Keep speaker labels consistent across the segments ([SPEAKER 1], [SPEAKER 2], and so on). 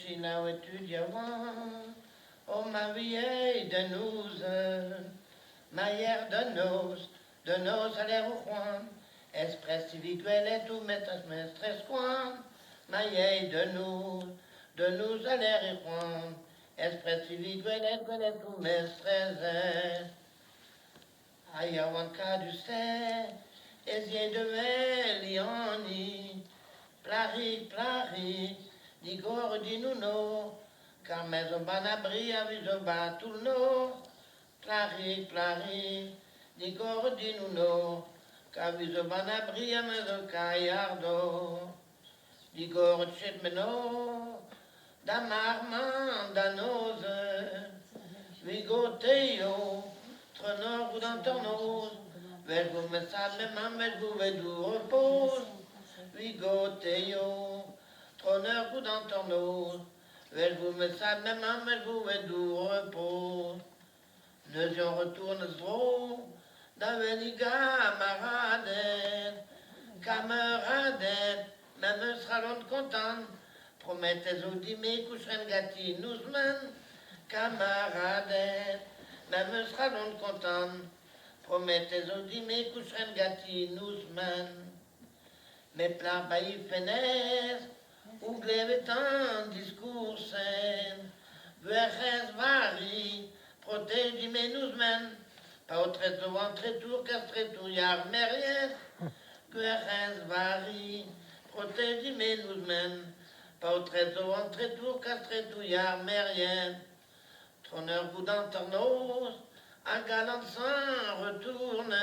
[SPEAKER 1] si là où tu diamant, oh ma vieille de nous, ma hier de nos aller au Juan, espres viguel et tout mestres Juan, ma vieille de nous aller au Juan, espres viguel et tout mestres, ayawanka du sé, esie de velioni, plari, digor di nuno, car maison banabri aviso batulno, plari, digor di nuno, caviso banabri aviso caillardo, digor chetmeno, da marman danose, vigoteio, tronor ou dans ton nose, vergo me salme mam, vergo vedu repose, vigoteio, troneur ou dans ton nose, vergo me salme mam, vergo vedu repose, Neusion retourne zro, d'aveniga camarade, même sera l'on content, promettez au dîmer, coucherin gâti, nous men, camarade, même sera l'on content, promettez au dîmer, coucherin gâti, nous men, mes plats baillis fenêtres, ou glevetan discours sain, verres varie, protège nous men, pas au traiteur, entre tour, castre tour, yar merrière, verres varie, protège nous men, pas au traiteur, entre tour, castre tour, yar merrière, trôneur goudant tornos, à galant sans retourne,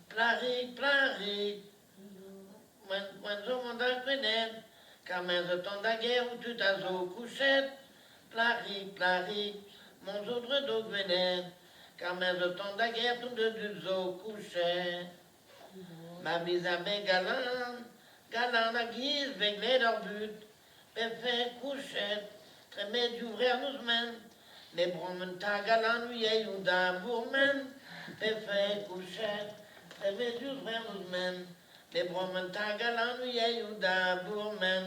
[SPEAKER 1] plari, when zo monda quenet, car mais de temps da guerre où tu t'as au couchette, plari, mon autre do gwenet, car mais de temps da guerre tout de du zo couchette. Ma bise à ben galant à guise, veglé leur but, fait couchette, très mais d'ouvrir nous men, les bromen ta galant, oui, et ou d'un bourmen, fait couchette, très mais d'ouvrir nous men, les bromen ta galant, oui, et ou d'un bourmen,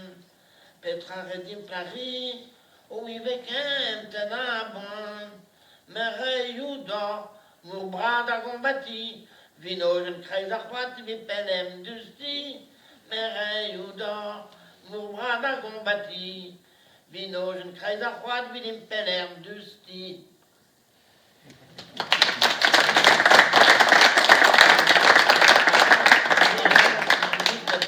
[SPEAKER 1] Petra redim plari, ou i vekem tenabon, mere judo, mur brada gombati, vinogen kreisachwat, vi pelem dusti, mere judo, mur brada gombati, vinogen kreisachwat, vi pelem dusti.